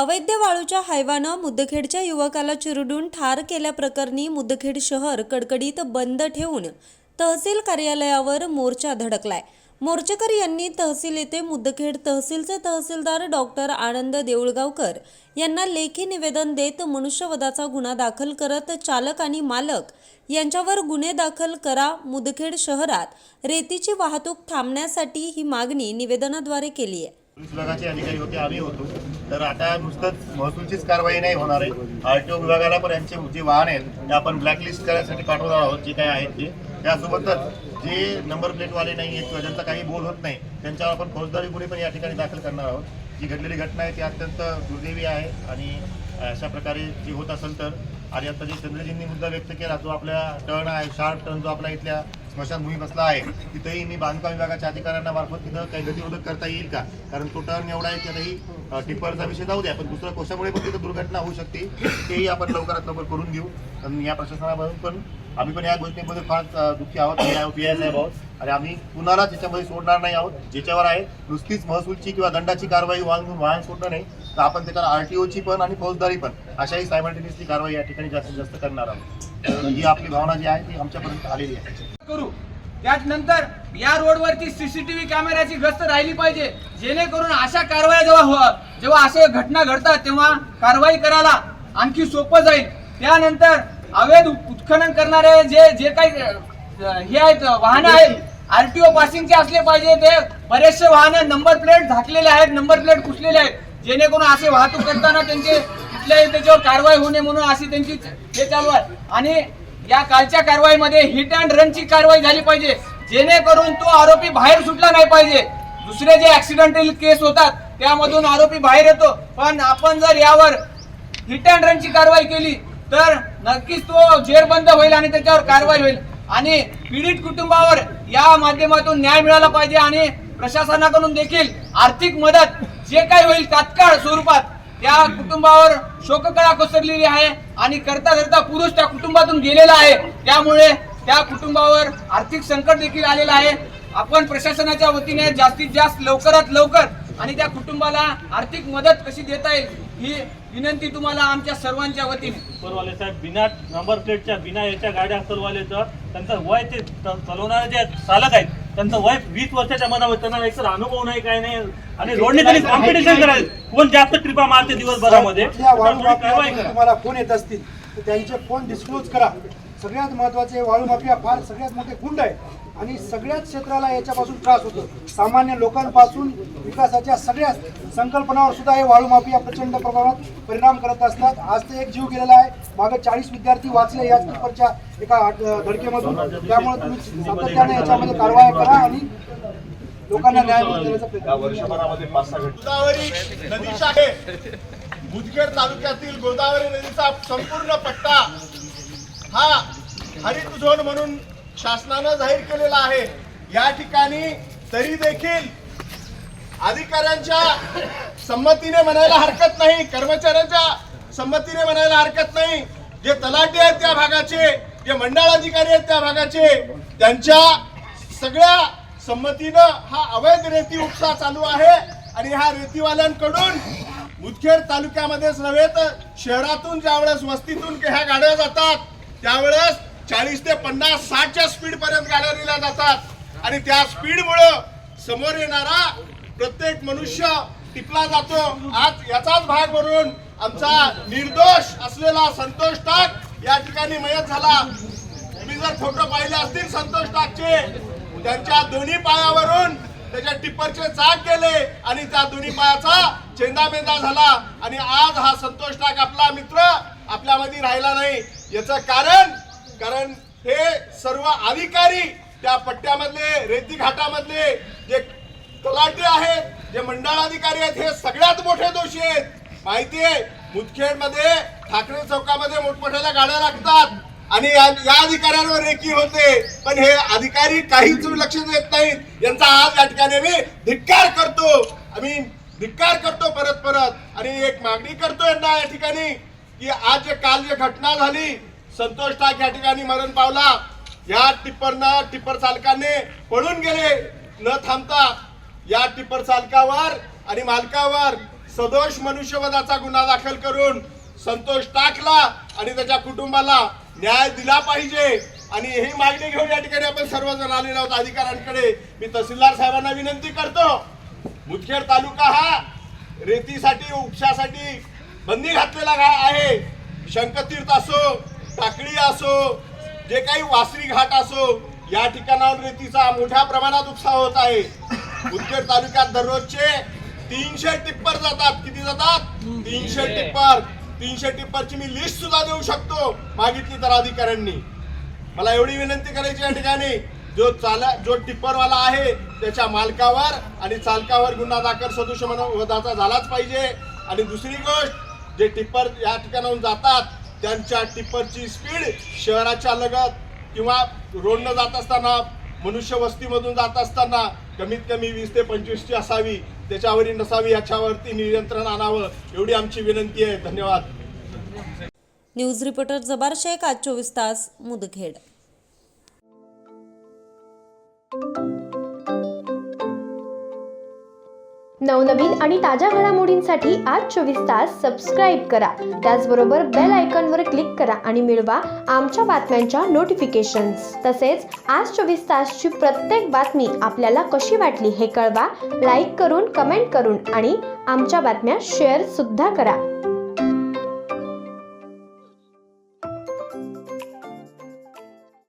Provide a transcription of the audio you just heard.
अवैध वाळूच्या हायवानं मुदखेडच्या युवकाला चिरडून ठार केल्याप्रकरणी मुदखेड शहर कडकडीत बंद ठेवून तहसील कार्यालयावर मोर्चा धडकलाय। मोर्चेकरी यांनी तहसील येथे मुदखेड तहसीलचे तहसीलदार डॉक्टर आनंद देऊळगावकर यांना लेखी निवेदन देत मनुष्यवधाचा गुन्हा दाखल करत चालक आणि मालक यांच्यावर गुन्हे दाखल करा। मुदखेड शहरात रेतीची वाहतूक थांबण्यासाठी ही मागणी निवेदनाद्वारे केली आहे। पोलीस विभागाचे अधिकारी होते, आम्ही होतो। तर आता नुसतंच महसूलचीच कारवाई नाही होणार आहे, आरटीओ विभागाला पण यांचे जे वाहन आहेत ते आपण ब्लॅकलिस्ट करण्यासाठी पाठवणार आहोत, जे काय आहेत ते। त्यासोबतच जे नंबर प्लेटवाले नाही आहेत किंवा ज्यांचा काही बोल होत नाही त्यांच्यावर आपण फौजदारी गुन्हे पण या ठिकाणी दाखल करणार आहोत। जी घडलेली घटना आहे ती अत्यंत दुर्दैवी आहे आणि अशा प्रकारे जी होत असेल तर आणि आता जे चंद्रजींनी मुद्दा व्यक्त केला, जो आपल्या टर्न आहे शार्प टर्न जो आपला इथल्या स्मशानभूमी बसला आहे, तिथेही मी बांधकाम विभागाच्या अधिकाऱ्यांना मार्फत तिथं काही गतिरोधक करता येईल का, कारण तो टर्न एवढा आहे की आताही टिप्परचा विषय जाऊ द्या, पण दुसऱ्या कोशामुळे पण तिथं दुर्घटना होऊ शकते, तेही आपण लवकरात लवकर करून घेऊ। आणि या प्रशासनामधून पण आम्ही पण या गोष्टीमध्ये फार दुःखी आहोत, पी.आय. साहेब आहोत आणि आम्ही कुणाला त्याच्यामध्ये सोडणार नाही आहोत। ज्याच्यावर आहे नुसतीच महसूलची किंवा दंडाची कारवाई वाहन सोडणं नाही, तर आपण त्याच्यावर आरटीओची पण आणि फौजदारी पण अशाही सायमल्टेनियसली कारवाई या ठिकाणी जास्तीत जास्त करणार आहोत। ही आपली भावना जी आहे ती आमच्यापर्यंत आलेली आहे। करू त्यानंतर या रोडवरती सीसीटीव्ही कॅमेऱ्याची गस्त राहिली पाहिजे, जेणेकरून अशा कारवाया जेव्हा असे घटना घडतात तेव्हा कारवाई करायला आणखी सोपं जाईल। त्यानंतर अवैध उत्खनन करणारे जे काही हे आहेत वाहनं आहेत आरटीओ पासिंगचे असले पाहिजे। ते बरेचसे वाहनं नंबर प्लेट झाकलेले आहेत, नंबर प्लेट पुसलेले आहेत, जेणेकरून असे वाहतूक करताना त्यांचे कुठल्याही त्याच्यावर कारवाई होणे म्हणून अशी त्यांची हे चालू आहे। आणि या कालच्या कारवाईमध्ये हिट अँड रनची कारवाई झाली पाहिजे, जेणेकरून तो आरोपी बाहेर सुटला नाही पाहिजे। दुसरे जे ऍक्सिडेंटल केस होतात त्यामधून आरोपी बाहेर येतो, पण आपण जर यावर हिट अँड रनची कारवाई केली तर नक्कीच तो जेरबंद होईल आणि त्याच्यावर कारवाई होईल आणि पीडित कुटुंबावर या माध्यमातून न्याय मिळाला पाहिजे आणि प्रशासनाकडून देखील आर्थिक मदत जे काही होईल तात्काळ स्वरूपात त्या कुटुंबावर शोककळा कोसळलेली आहे आणि करता पुरुष त्या कुटुंबातून गेलेला आहे, त्यामुळे त्या कुटुंबावर आर्थिक संकट देखील आलेलं आहे। आपण प्रशासनाच्या वतीने जास्तीत जास्त लवकरात लवकर आणि त्या कुटुंबाला आर्थिक मदत कशी देता येईल ही विनंती तुम्हाला आमच्या सर्वांच्या वतीने। सरवाले साहेब, बिना नंबर प्लेटच्या बिना याच्या गाड्या सरवालेचं त्यांचं वय ते चालवणारे जे चालक आहेत त्यांचं वय 20 वर्षाच्या मनामध्ये, त्यांना एक तर अनुभव नाही काय नाही आणि रोडने त्यांनी कॉम्पिटिशन करायचं कोण जास्त ट्रिपा मारते दिवसभरामध्ये। तुम्हाला फोन येत असतील तर त्यांचे फोन डिस्क्लोज करा। सगळ्यात महत्त्वाचे वाळू माफिया फार सगळ्यात मोठे गुंड आहे आणि सगळ्याच क्षेत्राला याच्यापासून त्रास होतो। सामान्य लोकांपासून विकासाच्या सगळ्या संकल्पनावर सुद्धा हे वाळू माफिया प्रचंड प्रमाणात परिणाम करत असतात। आज ते एक जीव गेलेला आहे, मागे 40 विद्यार्थी वाचले याच टिप्परच्या एका धडकेमधून। त्यामुळे तुम्ही सातत्याने याच्यामध्ये कारवाई करा आणि लोकांना न्याय मिळण्याचा प्रयत्न करा। वर्षभरामध्ये 5-6 गोदावरी नदीच्या मुदखेड तालुक्यातील गोदावरी नदीचा संपूर्ण पट्टा हा हरित झोन म्हणून शासनानं जाहीर केलेला आहे। या ठिकाणी तरी देखील अधिकाऱ्यांच्या संमतीने म्हणायला हरकत नाही, कर्मचाऱ्यांच्या संमतीने म्हणायला हरकत नाही, जे तलाठी आहेत त्या भागाचे, जे मंडळ अधिकारी आहेत त्या भागाचे, त्यांच्या सगळ्या संमतीनं हा अवैध रेती उपसा चालू आहे आणि ह्या रेतीवाल्यांकडून मुदखेड तालुक्यामध्येच नव्हे तर शहरातून ज्यावेळेस वस्तीतून ह्या गाड्या जातात त्यावेळेस 40 ते 50-60च्या स्पीड पर्यंत गाड्या नेल्या जातात आणि त्या स्पीडमुळे समोर येणारा प्रत्येक मनुष्य टिपला जातो। आज याचाच भाग म्हणून आमचा निर्दोष असलेला संतोष टाक या ठिकाणी मयत झाला। तुम्ही जर फोटो पाहिले असतील संतोष टाकचे, त्यांच्या दोन्ही पायावरून त्याच्या टिप्परचे चाक गेले आणि त्या दोन्ही पायाचा चेंदामेंदा झाला आणि आज हा संतोष टाक आपला मित्र आपल्यामध्ये राहिला नाही। याचं कारण हे सर्व अधिकारी त्या पट्ट्यामधले रेती घाटामधले जे तलाठी आहेत, जे मंडळ अधिकारी आहेत, हे सगळ्यात मोठे दोषी आहेत। माहितीये मुदखेडमध्ये ठाकरे चौकामध्ये मोठमोठ्या गाड्या लागतात आणि या अधिकाऱ्यांवर रेकी होते, पण हे अधिकारी काहीच लक्ष देत नाहीत। यांचा आज या ठिकाणी मी धिक्कार करतो परत आणि एक मागणी करतो यांना या ठिकाणी की आज काल जे घटना झाली, संतोष टाक या ठिकाणी मरण पावला, या टिप्पर चालकाने पळून गेले न थांबता। या टिप्पर चालकावर आणि मालकावर सदोष मनुष्यवधाचा गुन्हा दाखल करून संतोष टाकला आणि त्याच्या कुटुंबाला न्याय दिला पाहिजे. आणि ही मागणी घेऊन या ठिकाणी आपण सर्वजण आलेलो आहोत अधिकाऱ्यांकडे. मी तहसीलदार साहेबांना विनंती करतो, मुदखेड तालुका हा रेतीसाठी उपशासाठी बंदी घातलेला आहे. शंकतीर्थ असो, टाकळी असो, जे काही वासरी घाट असो, या ठिकाणावर रेतीचा मोठ्या प्रमाणात उपसा होत आहे. मुदखेड तालुक्यात दररोजचे 300 टिप्पर जातात. किती जातात? 300 टिप्पर. 300 टिप्परची मी लिस्ट सुद्धा देऊ शकतो मागितली तर अधिकाऱ्यांनी. मला एवढी विनंती करायची या ठिकाणी, जो टिप्परवाला आहे त्याच्या मालकावर आणि चालकावर गुन्हा दाखल सदोष वधाचा झालाच पाहिजे. आणि दुसरी गोष्ट, जे टिप्पर या ठिकाणाहून जातात त्यांच्या टिप्परची स्पीड शहराच्या लगत किंवा रोडनं जात असताना, मनुष्य वस्तीमधून जात असताना कमीत कमी 20 ते 25ची असावी, त्याच्यावरही नसावी. याच्यावरती नियंत्रण आणावं एवढी आमची विनंती आहे. धन्यवाद. न्यूज रिपोर्टर जबार शेख, आज 24 तास, मुदखेड. नवनवीन आणि ताज्या घडामोडींसाठी आज 24 तास सबस्क्राईब करा. त्याचबरोबर बेल आयकॉनवर क्लिक करा आणि मिळवा आमच्या बातम्यांच्या नोटिफिकेशन्स. तसेच आज 24 तासची प्रत्येक बातमी आपल्याला कशी वाटली हे कळवा. लाईक करून, कमेंट करून आणि आमच्या बातम्या शेअर सुद्धा करा.